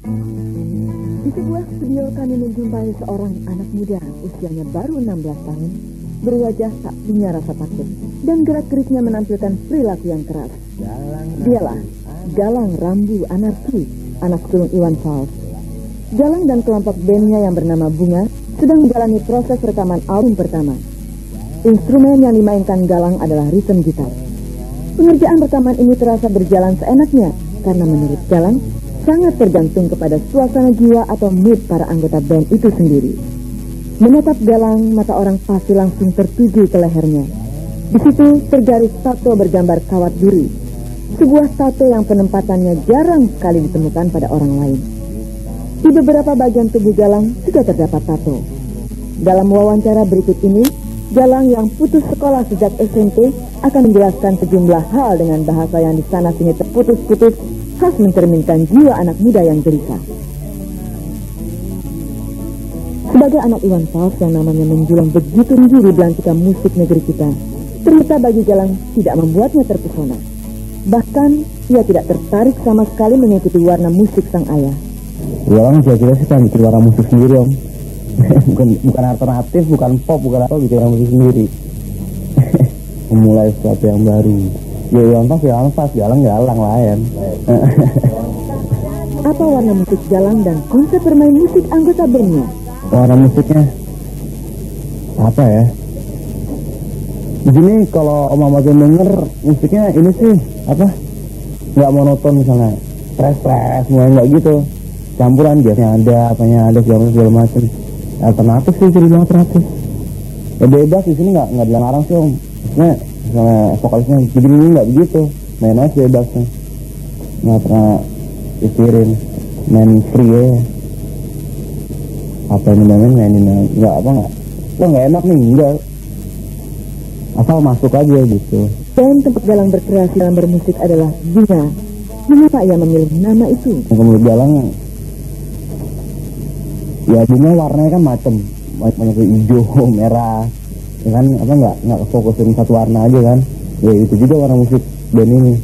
Di sebuah studio kami menjumpai seorang anak muda usianya baru 16 tahun, berwajah tak punya rasa takut dan gerak-geriknya menampilkan perilaku yang keras. Dialah Galang Rambu Anarki, anak sulung Iwan Fals. Galang dan kelompok bandnya yang bernama Bunga sedang menjalani proses rekaman album pertama. Instrumen yang dimainkan Galang adalah rhythm gitar. Pengerjaan rekaman ini terasa berjalan seenaknya karena menurut Galang sangat tergantung kepada suasana jiwa atau mood para anggota band itu sendiri. Menatap Galang, mata orang pasti langsung tertuju ke lehernya. Di situ tergaris tato bergambar kawat duri, sebuah tato yang penempatannya jarang sekali ditemukan pada orang lain. Di beberapa bagian tubuh Galang juga terdapat tato. Dalam wawancara berikut ini, Galang yang putus sekolah sejak SMP akan menjelaskan sejumlah hal dengan bahasa yang di sana sini terputus-putus, khas mencerminkan jiwa anak muda yang gelisah. Sebagai anak Iwan Fals yang namanya menjulang begitu tinggi di belantika musik negeri kita, ternyata bagi Galang tidak membuatnya terpesona. Bahkan ia tidak tertarik sama sekali mengikuti warna musik sang ayah. Galang kira-kira sih kan bikin warna musik sendiri om. bukan alternatif, bukan pop, bukan apa, bikin warna musik sendiri. Memulai sesuatu yang baru. Ya Iwan Fals, Galang lain. Apa warna musik Galang dan konsep bermain musik anggota bandnya? Warna musiknya apa ya? Di sini kalau Om Ahmad denger musiknya ini sih apa? Nggak monoton misalnya, stress mulai nggak gitu. Campuran biasanya ada, apanya ada segala macam. Alternatif sih jadi alternatif. Ya bebas di sini nggak dilarang sih om. Maksudnya misalnya vokalisnya begini nggak begitu, main aja bebasnya. Nggak pernah pikirin, main free ya. Apa ini mainin nggak enak nih enggak, asal masuk aja gitu. Band tempat Galang berkreasi dalam bermusik adalah Bunga. Mengapa ia memilih nama itu? Menurut Galang ya bunga warnanya kan banyak hijau, merah, ya kan apa nggak fokusin satu warna aja kan. Ya itu juga warna musik band ini.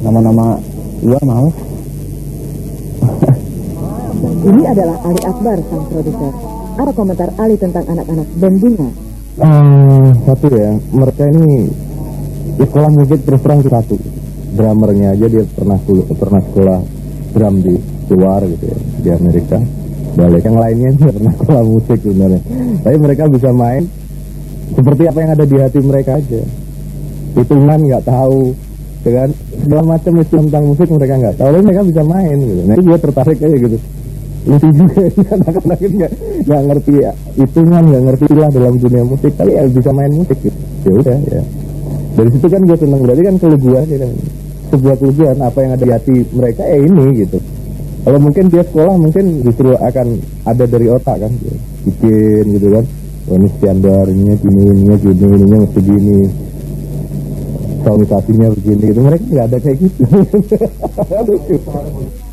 Nama-nama gua males. Ini adalah Ali Akbar, sang produser. Apa komentar Ali tentang anak-anak band Bunga? Satu ya, mereka ini di sekolah musik terus terang satu. Drummernya aja dia pernah sekolah drum di luar gitu ya, di Amerika. Balik yang lainnya dia pernah sekolah musik sebenarnya. Tapi mereka bisa main seperti apa yang ada di hati mereka aja. Hitungan nggak tahu, dengan segala macam istilah tentang musik mereka nggak tahu, tapi mereka bisa main gitu. Nah itu gue tertarik aja gitu. Lucu juga anak-anak itu nggak ngerti ya, hitungan, nggak ngerti istilah dalam dunia musik, tapi ya bisa main musik gitu. Ya udah ya. Dari situ kan gue seneng, berarti kan keleguan gitu. Sebuah keleguan apa yang ada di hati mereka ini gitu. Kalau mungkin dia sekolah mungkin justru akan ada dari otak kan, bikin gitu kan. Oh, ini standar, ininya mesti gini. Sonisasinya begini gitu, mereka nggak ada kayak gitu.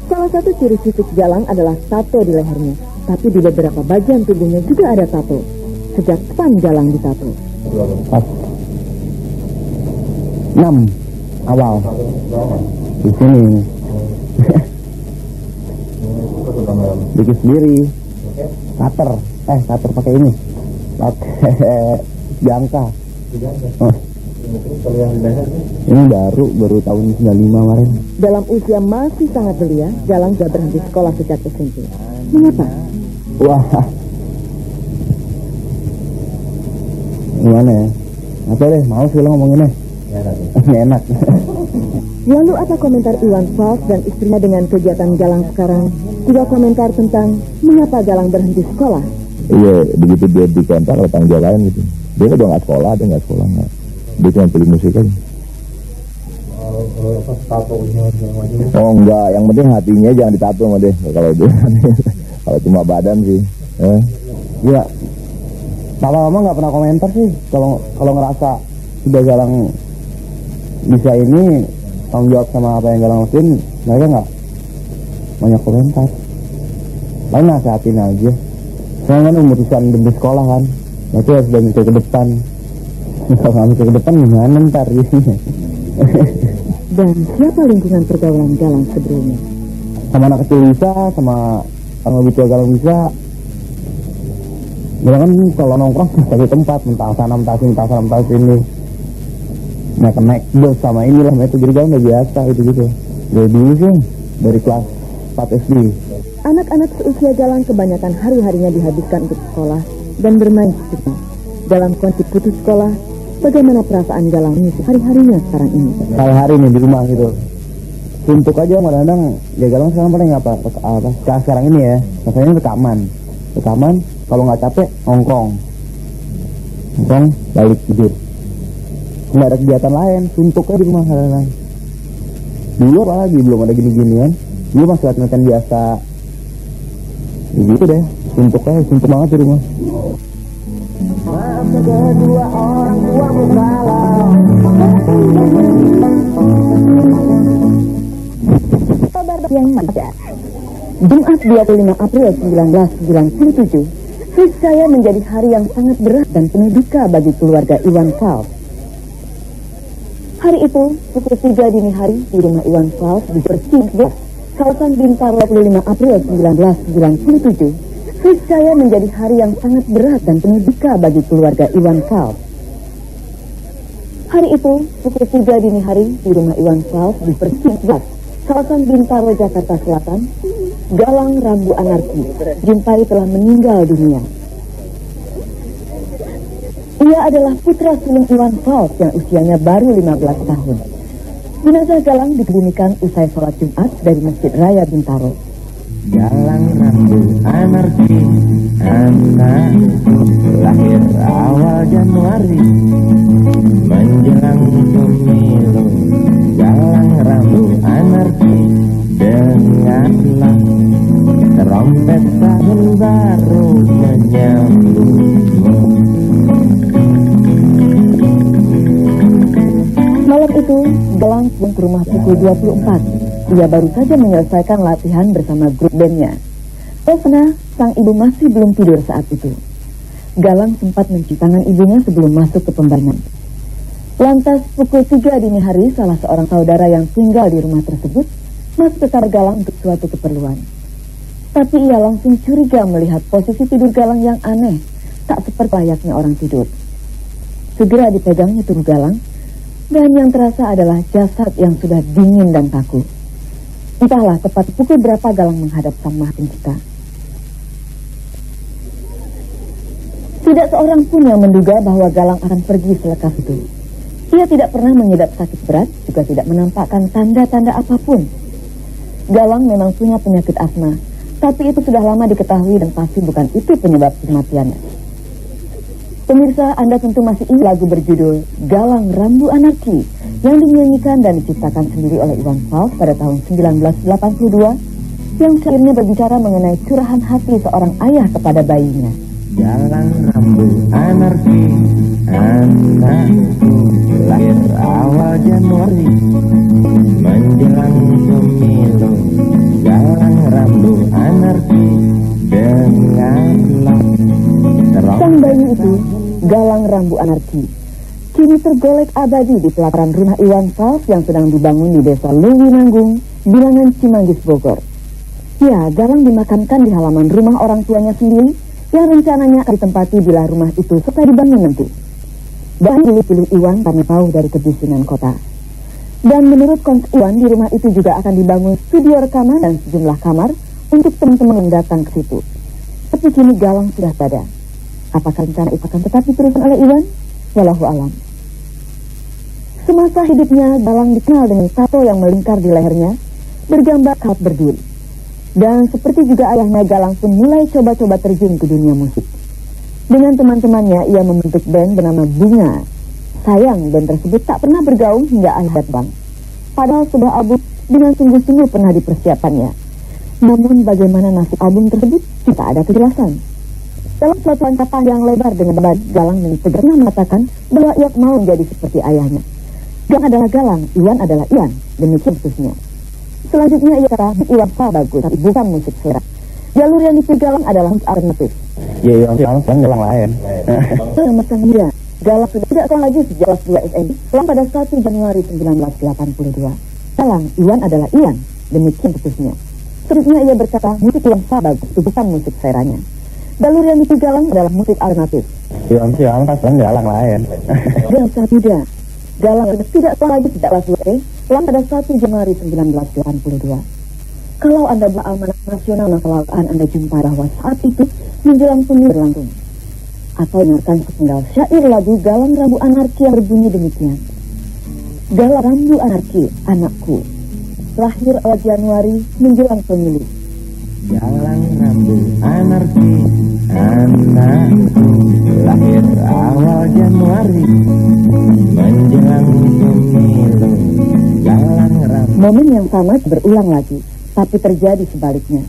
Salah satu ciri fisik Galang adalah tato di lehernya, tapi di beberapa bagian tubuhnya juga ada tato. Sejak kapan Galang ditato? Pas 6 awal di sini. Bikin sendiri, cutter pakai ini, pakai jangka. Ini baru tahun 95 kemarin. Dalam usia masih sangat belia, Galang sudah berhenti sekolah sejak SMP. Mengapa? Wah, gimana ya? Apa deh, mau sih lo ngomonginnya? Enak. Lalu apa komentar Iwan Fals dan istrinya dengan kegiatan Galang sekarang? Juga komentar tentang mengapa Galang berhenti sekolah? Iya, begitu dia dikontak oleh tanggung jawab lain gitu. Dia udah nggak sekolah, nggak. Dia cuma pilih musik aja. Oh enggak, yang penting hatinya jangan ditato sama deh. Kalau dia, kalau cuma badan sih. Ya, kalau mama nggak pernah komentar sih. Kalau ngerasa sudah Galang bisa ini tanggung jawab sama apa yang Galang lakuin, mereka nggak banyak komentar. Paling nasihatin aja. Soalnya kan memutuskan demi sekolah kan, itu harus dan ke depan. Kalau nggak mikir ke depan gimana ntar gitu. Dan siapa lingkungan pergaulan Galang sebelumnya? sama anak kecil bisa, sama orang lebih tua Galang bisa. Ya kan kalau nongkrong satu tempat, mentah sana, mentah sini, mentah sana, mentah sini. Naik bus sama inilah, itu jadi Galang udah biasa gitu. Dari dulu sih, dari kelas 4 SD. Anak-anak seusia Galang kebanyakan hari-harinya dihabiskan untuk sekolah dan bermain seperti. Dalam kondisi putus sekolah, bagaimana perasaan Galang ini hari-harinya sekarang ini? Hari-hari nih di rumah gitu. Untuk aja kadang-kadang ya Galang sekarang paling apa sekarang ini ya, rasanya rekaman. Kalau nggak capek nongkrong balik tidur. Nggak ada kegiatan lain, suntuk aja di rumah kadang-kadang. Dulu lagi belum ada gini-ginian, dulu masih latihan biasa. Gitu deh, suntuk banget di rumah. Kedua orang tua mukalah. Kabar yang manjat. Jumat 25 April 1997, niscaya menjadi hari yang sangat berat dan penuh duka bagi keluarga Iwan Fals. Hari itu, pukul 3 dini hari di rumah Iwan Fals di Persib, kawasan Bintaro 25 April 1997, niscaya menjadi hari yang sangat berat dan penuh duka bagi keluarga Iwan Fals. Hari itu, pukul 3 dini hari di rumah Iwan Fals di Persib, kawasan Bintaro, Jakarta Selatan, Galang Rambu Anarki Jumpai telah meninggal dunia. Ia adalah putra sulung Iwan Fals yang usianya baru 15 tahun. Jenazah Galang dikebumikan usai sholat Jumat dari Masjid Raya Bintaro. Galang Rambu Anarki, anakku lahir awal Januari menjelang pemilu. Galang Rambu Anarki, dengarlah trompet tahun baru menyambutmu. Malam itu, Galang pulang ke rumah pukul 24. Ia baru saja menyelesaikan latihan bersama grup bandnya. Esna, sang ibu masih belum tidur saat itu. Galang sempat mencuci tangan ibunya sebelum masuk ke pembangunan. Lantas pukul 3 dini hari, salah seorang saudara yang tinggal di rumah tersebut masuk ke kamar Galang untuk suatu keperluan. Tapi ia langsung curiga melihat posisi tidur Galang yang aneh, tak seperti layaknya orang tidur. Segera dipegangnya tubuh Galang, dan yang terasa adalah jasad yang sudah dingin dan kaku. Entahlah tepat pukul berapa Galang menghadap Sang Maha Pencipta. Tidak seorang pun yang menduga bahwa Galang akan pergi selekas itu. Ia tidak pernah mengidap sakit berat, juga tidak menampakkan tanda-tanda apapun. Galang memang punya penyakit asma, tapi itu sudah lama diketahui dan pasti bukan itu penyebab kematiannya. Pemirsa, Anda tentu masih ingat lagu berjudul Galang Rambu Anarki yang dinyanyikan dan diciptakan sendiri oleh Iwan Fals pada tahun 1982, yang syairnya berbicara mengenai curahan hati seorang ayah kepada bayinya. Galang Rambu Anarki, anakku lahir awal Januari menjelang pemilu. Galang Rambu Anarki, dengarlah. Sang bayi itu, Galang Rambu Anarki, kini tergolek abadi di pelataran rumah Iwan Fals yang sedang dibangun di desa Lewinanggung, Bilangan Cimanggis, Bogor. Ya, Galang dimakamkan di halaman rumah orang tuanya sendiri yang rencananya akan ditempati bila rumah itu selesai dibangun nanti. Dan pilih-pilih Iwan karena tahu dari kebisingan kota. Dan menurut konsep Iwan, di rumah itu juga akan dibangun studio rekaman dan sejumlah kamar untuk teman-teman yang datang ke situ. Tapi kini Galang sudah ada. Apakah rencana itu akan tetap diteruskan oleh Iwan? Wallahu alam. Semasa hidupnya, Galang dikenal dengan tato yang melingkar di lehernya, bergambar kawat berduri. Dan seperti juga ayahnya, Galang pun mulai coba-coba terjun ke dunia musik. Dengan teman-temannya, ia membentuk band bernama Bunga. Sayang, band tersebut tak pernah bergaung hingga akhir bang. Padahal sebuah album dengan sungguh-sungguh pernah dipersiapannya. Namun bagaimana nasib album tersebut, tidak ada kejelasan. Dalam suatu ucapan yang lebar dengan Galang dengan tegasnya mengatakan bahwa ia mau menjadi seperti ayahnya. Galang adalah Galang, Iwan adalah Iwan, demikian khususnya. Selanjutnya ia kata Iwan Fals bagus, tapi bukan musik selera. Jalur yang dipilih Galang adalah alternatif. Iya, Galang kan Galang lain. Yang masang muda, Galang sudah tidak sekolah lagi sejak kelas 2 SD, selang pada 1 Januari 1982. Galang, Iwan adalah Iwan, demikian khususnya. Seterusnya ia berkata, musik Iwan Fals bagus, itu bukan musik selera-nya. Jalur yang dipilih Galang adalah musik alternatif. Iwan Fals kan Galang lain. Dan saat muda, Galang tidak setelah lagi sejak kelas 2 telah pada 1 Januari 1982. Kalau Anda buka almanak nasional masa lalu Anda jumpa bahwa saat itu menjelang pemilu berlangsung. Atau dengarkan sepenggal syair lagu Galang Rambu Anarki yang berbunyi demikian. Galang Rambu Anarki, anakku, lahir awal Januari menjelang pemilu. Galang Rambu Anarki, anakku, lahir awal Januari menjelang pemilu. Galang Rambu. Momen yang sama berulang lagi, tapi terjadi sebaliknya.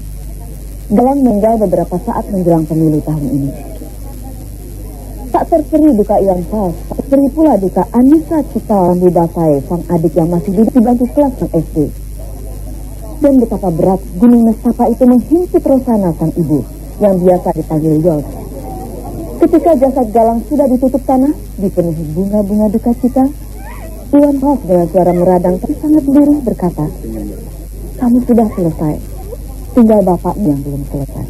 Galang meninggal beberapa saat menjelang pemilu tahun ini. Tak terseri duka Iwan Fals, tak terseri pula duka Anissa Cita Rambu Basai, sang adik yang masih duduk di bangku kelas SD. Dan betapa berat gunung nestapa itu menghimpit Rosana sang ibu, yang biasa dipanggil Yos. Ketika jasad Galang sudah ditutup tanah, dipenuhi bunga-bunga duka cita, Iwan Fals dengan suara meradang tapi sangat lirih berkata, "Kamu sudah selesai, tinggal bapakmu yang belum selesai."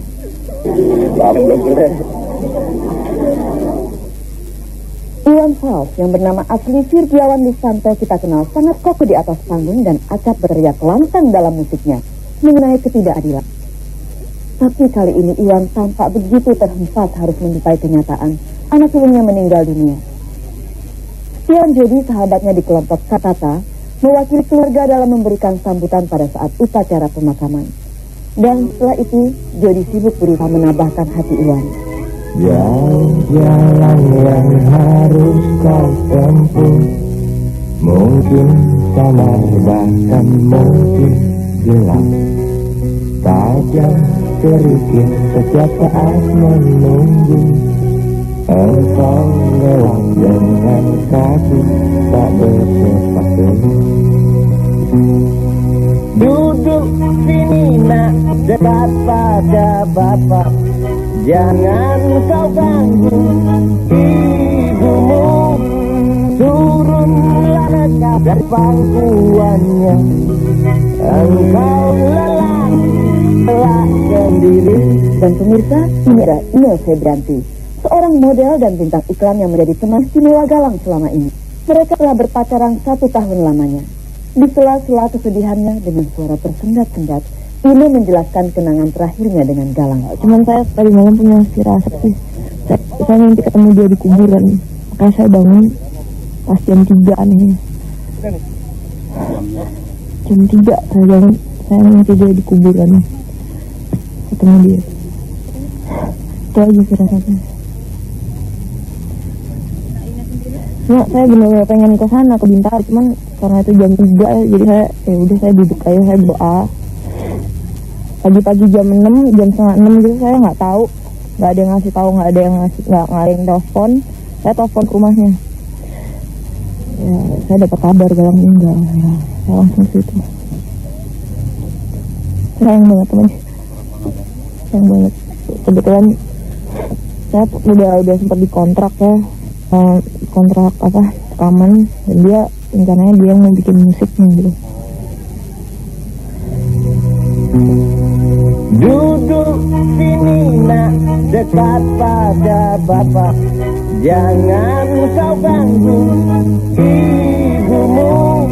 Iwan Fals yang bernama asli Virgiawan Lisanto kita kenal sangat kokoh di atas panggung dan acap berteriak lantang dalam musiknya mengenai ketidakadilan. Tapi kali ini Iwan tampak begitu terhempas harus menjumpai kenyataan anak sulungnya meninggal dunia. Iwan Jody, sahabatnya di kelompok Katata, mewakili keluarga dalam memberikan sambutan pada saat upacara pemakaman. Dan setelah itu, Jody sibuk berusaha menambahkan hati Iwan. Jalan yang harus kau tempuh, mungkin samar bahkan mungkin gelap, tajam kerikil setiap saat menunggu. Engkau lelah dengan kaki tak bersepatu. Duduk sini nak, dekat pada bapak, jangan kau ganggu ibumu. Turunlah dekat dari pangkuannya, engkau lelah sendiri. Dan pemirsa, ini adalah Ine Febrianti, seorang model dan bintang iklan yang menjadi teman istimewa Galang selama ini. Mereka telah berpacaran 1 tahun lamanya. Di sela-sela kesedihannya dengan suara tersendat-sendat, Ine menjelaskan kenangan terakhirnya dengan Galang. Cuman saya tadi malam punya firasat sih. Saya mimpi ketemu dia di kuburan. Makanya saya bangun pas jam 3 nih. Jam 3 saya bangun, saya mimpi dia di kuburan. Ketemu dia. Itu aja firasatnya. Ya, saya benar-benar pengen ke sana, ke Bintaro, cuman karena itu jam 3 jadi saya duduk aja, saya doa. Pagi-pagi jam 6, jam setengah 6 gitu saya nggak tahu, nggak ada yang ngasih tahu, nggak ada yang telepon. Saya telepon ke rumahnya, ya saya dapat kabar Galang meninggal. Ya, saya langsung situ. Sayang banget teman, sayang banget. Kebetulan saya udah sempat dikontrak ya, kontrak rekaman, dan dia rencananya dia mau bikin musiknya gitu. Duduk sini nak, dekat pada bapak, jangan kau ganggu ibumu.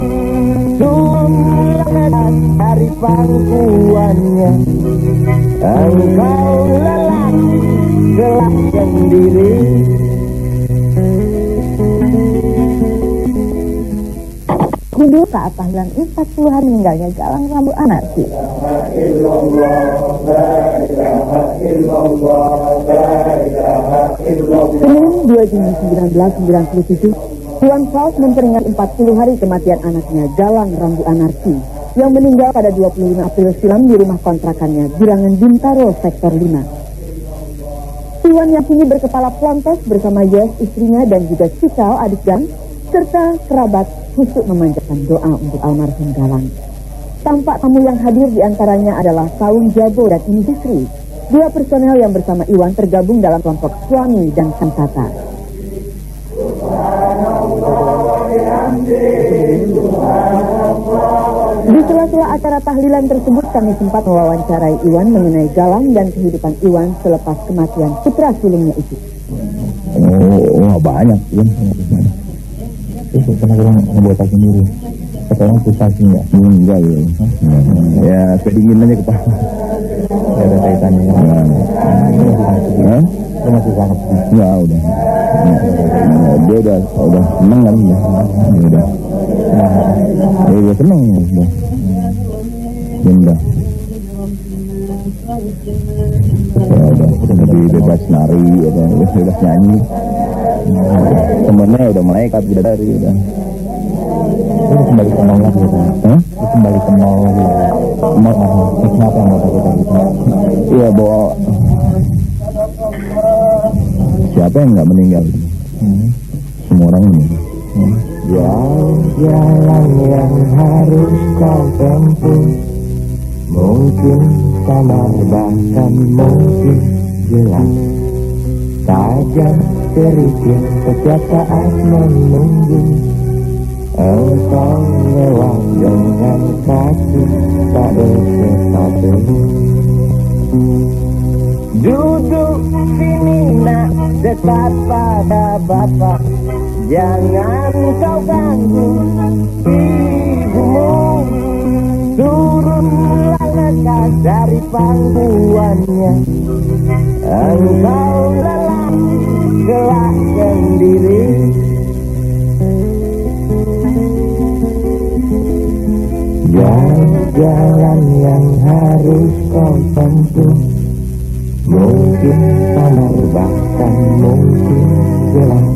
Turunlah dari pangkuannya, engkau lelah gelap sendiri. Dulu saat tahlilan 40 hari meninggalnya Galang Rambu Anarki. Senin 2 Juni 1997, Iwan Fals memperingati 40 hari kematian anaknya Galang Rambu Anarki yang meninggal pada 25 April silam di rumah kontrakannya Bilangan Bintaro, Sektor 5. Iwan yang kini berkepala Plontos bersama Yes, istrinya, dan juga Cikal, adik Gang, serta kerabat khusus memanjatkan doa untuk almarhum Galang. Tampak tamu yang hadir diantaranya adalah Saung Jabo dan Industri, 2 personel yang bersama Iwan tergabung dalam kelompok Suami dan Santata. Di sela-sela acara tahlilan tersebut kami sempat mewawancarai Iwan mengenai Galang dan kehidupan Iwan selepas kematian putra sulungnya itu. Oh, banyak ya. Itu pernah orang membuat sendiri. Sekarang susah sih enggak? Enggak ya. Ya, kedingin aja kepala. Gak ada kaitannya. Itu masih sangat. Enggak, udah. Dia udah seneng kan ya. Udah. Ya udah seneng ya. Udah. Ya udah lebih bebas nari, bebas nyanyi. Temennya udah malaikat bidadari udah. Itu kembali ke nol lagi gitu. Itu kembali ke nol lagi. Kenapa yang mau takut gitu? Iya bawa. Siapa yang nggak meninggal? Semua orang meninggal. Jalan yang harus kau tempuh, mungkin samar bahkan mungkin jelas. Tajam sedikit setiap saat menunggu. Engkau lewat dengan kaki tak bersepatu. Duduk sini nak, dekat pada bapak. Jangan kau ganggu ibumu. Turunlah lekas dari pangkuannya. Engkau lelah kelak sendiri. Jalan yang harus kau tempuh, mungkin samar bahkan mungkin jelas.